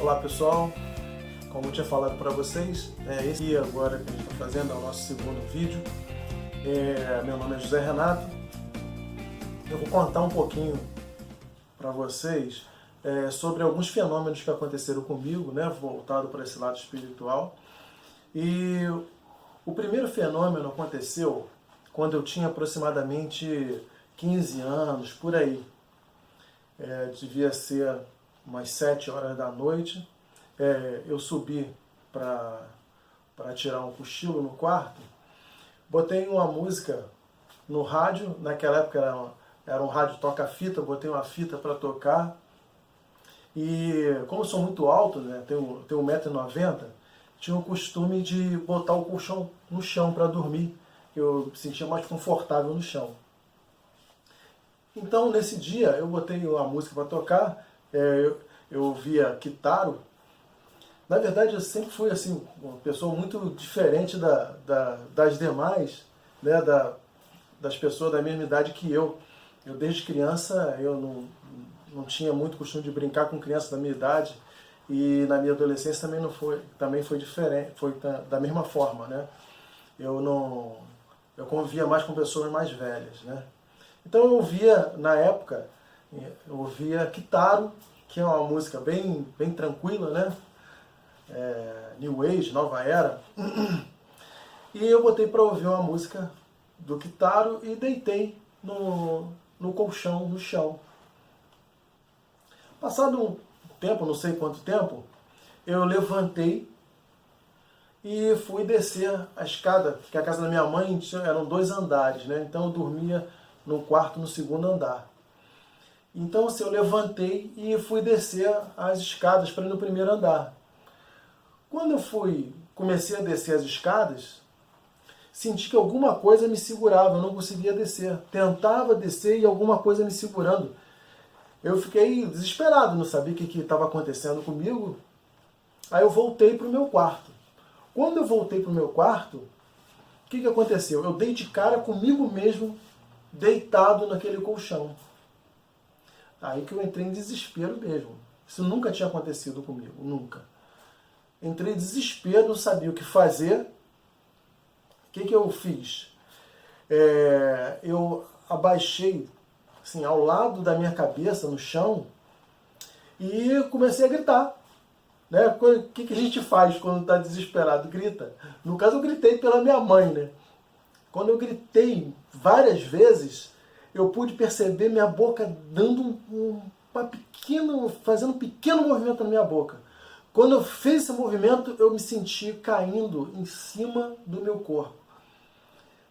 Olá pessoal, como eu tinha falado para vocês, esse aqui agora que a gente está fazendo é o nosso segundo vídeo. Meu nome é José Renato. Eu vou contar um pouquinho para vocês sobre alguns fenômenos que aconteceram comigo, né, voltado para esse lado espiritual. E o primeiro fenômeno aconteceu quando eu tinha aproximadamente 15 anos, por aí. Devia ser umas 7 horas da noite. Eu subi para tirar um cochilo no quarto, botei uma música no rádio, naquela época era um rádio toca-fita, botei uma fita para tocar, e como eu sou muito alto, né, tenho 1,90 m, tinha o costume de botar o colchão no chão para dormir, eu me sentia mais confortável no chão. Então nesse dia eu botei uma música para tocar, eu ouvia Kitaro. Na verdade eu sempre fui assim, uma pessoa muito diferente das demais, né, das pessoas da mesma idade que eu. Eu desde criança eu não tinha muito costume de brincar com crianças da minha idade, e na minha adolescência também foi diferente, foi da mesma forma, né? Eu convivia mais com pessoas mais velhas, né? Então eu ouvia, na época, eu ouvia Kitaro, que é uma música bem tranquila, né? New Age, Nova Era. E eu botei para ouvir uma música do Kitaro e deitei no colchão, no chão. Passado um tempo, não sei quanto tempo, eu levantei e fui descer a escada, porque a casa da minha mãe eram 2 andares, né? Então eu dormia no quarto, no segundo andar. Então assim, eu levantei e fui descer as escadas para ir no primeiro andar. Quando eu comecei a descer as escadas, senti que alguma coisa me segurava, eu não conseguia descer. Tentava descer e alguma coisa me segurando. Eu fiquei desesperado, não sabia o que estava acontecendo comigo. Aí eu voltei para o meu quarto. Quando eu voltei para o meu quarto, o que aconteceu? Eu dei de cara comigo mesmo, deitado naquele colchão. Aí que eu entrei em desespero mesmo. Isso nunca tinha acontecido comigo, nunca. Entrei em desespero, não sabia o que fazer. O que eu fiz? Eu abaixei assim, ao lado da minha cabeça, no chão, e comecei a gritar. Né? O que a gente faz quando está desesperado? Grita. No caso, eu gritei pela minha mãe. Né? Quando eu gritei várias vezes, eu pude perceber minha boca dando fazendo um pequeno movimento na minha boca. Quando eu fiz esse movimento, eu me senti caindo em cima do meu corpo.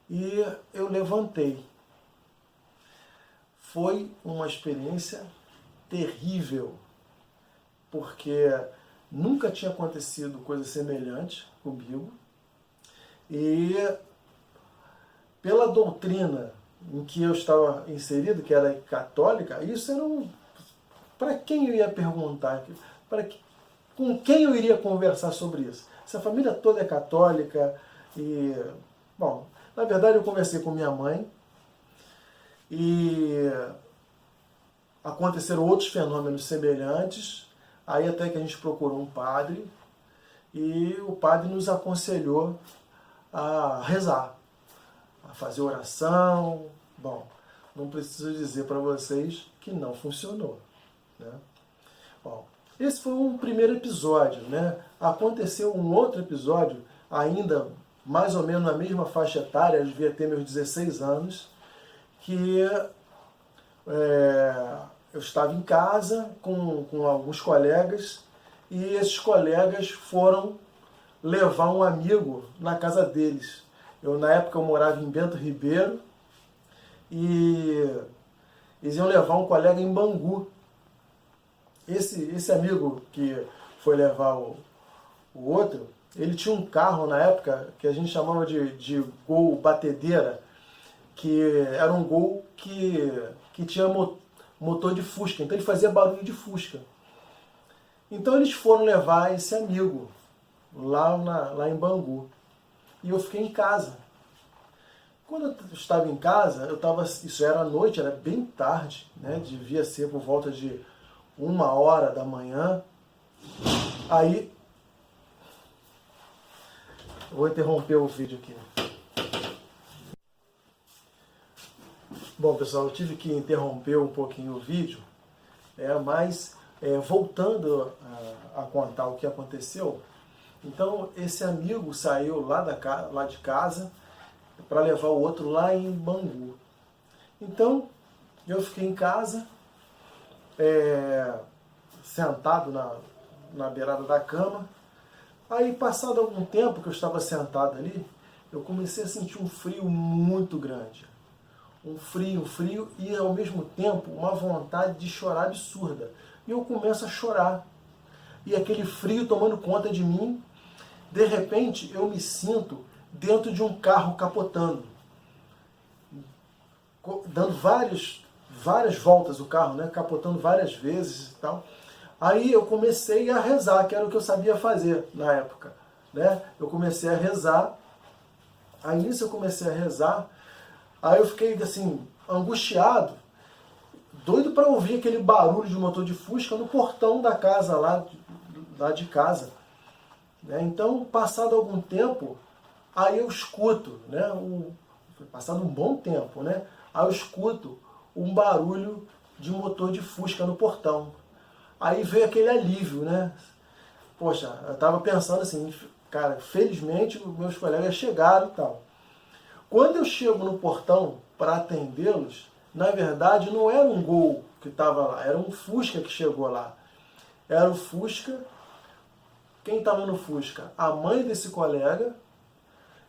E eu levantei. Foi uma experiência terrível, porque nunca tinha acontecido coisa semelhante comigo. E pela doutrina em que eu estava inserido, que era católica, isso era para quem eu ia perguntar? Com quem eu iria conversar sobre isso? Se a família toda é católica e... Bom, na verdade eu conversei com minha mãe e aconteceram outros fenômenos semelhantes, aí até que a gente procurou um padre e o padre nos aconselhou a rezar, a fazer oração. Bom, não preciso dizer para vocês que não funcionou. Né? Bom, esse foi um primeiro episódio, né? Aconteceu um outro episódio, ainda mais ou menos na mesma faixa etária, eu devia ter meus 16 anos, que eu estava em casa com alguns colegas, e esses colegas foram levar um amigo na casa deles. Na época eu morava em Bento Ribeiro, e eles iam levar um colega em Bangu. Esse amigo que foi levar o outro, ele tinha um carro na época que a gente chamava de Gol batedeira, que era um Gol que tinha motor de Fusca, então ele fazia barulho de Fusca. Então eles foram levar esse amigo lá em Bangu, e eu fiquei em casa. Quando eu estava em casa, isso era à noite, era bem tarde, né? Devia ser por volta de 1 hora da manhã. Aí, eu vou interromper o vídeo aqui. Bom, pessoal, eu tive que interromper um pouquinho o vídeo, mas voltando a contar o que aconteceu, então esse amigo saiu lá de casa para levar o outro lá em Bangu. Então, eu fiquei em casa, sentado na beirada da cama. Aí, passado algum tempo que eu estava sentado ali, eu comecei a sentir um frio muito grande. Um frio e, ao mesmo tempo, uma vontade de chorar absurda. E eu começo a chorar. E aquele frio tomando conta de mim. De repente, eu me sinto dentro de um carro capotando. Dando várias voltas o carro, né? Capotando várias vezes e tal. Aí eu comecei a rezar, que era o que eu sabia fazer na época, né? Eu comecei a rezar. Aí nisso eu comecei a rezar. Aí eu fiquei assim, angustiado, doido para ouvir aquele barulho de motor de Fusca no portão da casa, lá de casa. Né? Então, passado algum tempo, aí eu escuto, né? Passado um bom tempo, né? Aí eu escuto um barulho de motor de Fusca no portão. Aí veio aquele alívio, né? Poxa, eu estava pensando assim, cara, felizmente meus colegas chegaram e tal. Quando eu chego no portão para atendê-los, na verdade não era um Gol que estava lá, era um Fusca que chegou lá. Era o Fusca. Quem estava no Fusca? A mãe desse colega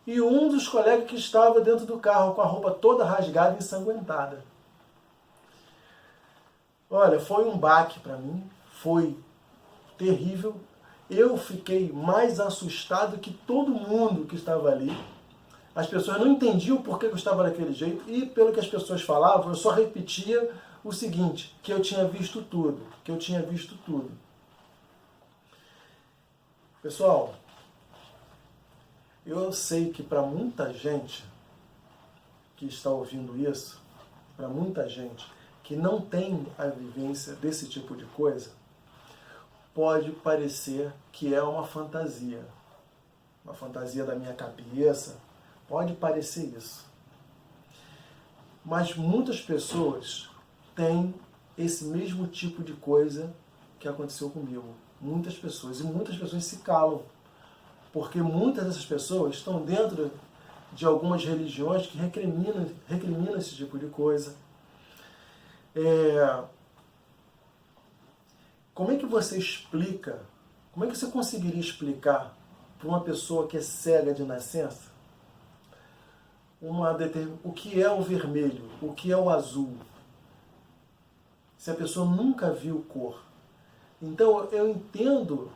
e um dos colegas que estava dentro do carro com a roupa toda rasgada e ensanguentada. Olha, foi um baque para mim, foi terrível. Eu fiquei mais assustado que todo mundo que estava ali. As pessoas não entendiam por que eu estava daquele jeito e, pelo que as pessoas falavam, eu só repetia o seguinte, que eu tinha visto tudo, Pessoal, eu sei que para muita gente que está ouvindo isso, para muita gente que não tem a vivência desse tipo de coisa, pode parecer que é uma fantasia da minha cabeça, pode parecer isso. Mas muitas pessoas têm esse mesmo tipo de coisa que aconteceu comigo. Muitas pessoas se calam. Porque muitas dessas pessoas estão dentro de algumas religiões que recriminam esse tipo de coisa. Como é que você explica, como é que você conseguiria explicar para uma pessoa que é cega de nascença o que é o vermelho, o que é o azul, se a pessoa nunca viu cor? Então eu entendo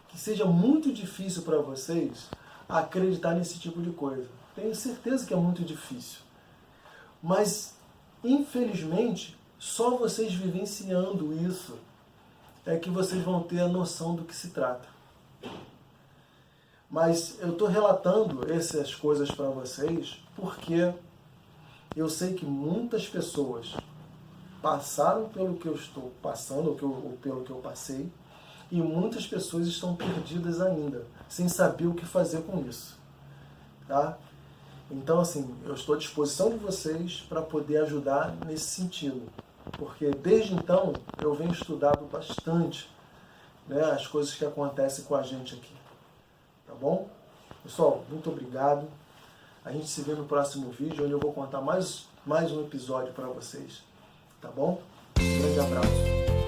que seja muito difícil para vocês acreditar nesse tipo de coisa. Tenho certeza que é muito difícil. Mas, infelizmente, só vocês vivenciando isso é que vocês vão ter a noção do que se trata. Mas eu estou relatando essas coisas para vocês porque eu sei que muitas pessoas passaram pelo que eu estou passando, ou pelo que eu passei, e muitas pessoas estão perdidas ainda, sem saber o que fazer com isso. Tá? Então, assim, eu estou à disposição de vocês para poder ajudar nesse sentido. Porque desde então eu venho estudando bastante, né, as coisas que acontecem com a gente aqui. Tá bom? Pessoal, muito obrigado. A gente se vê no próximo vídeo, onde eu vou contar mais um episódio para vocês. Tá bom? Um grande abraço.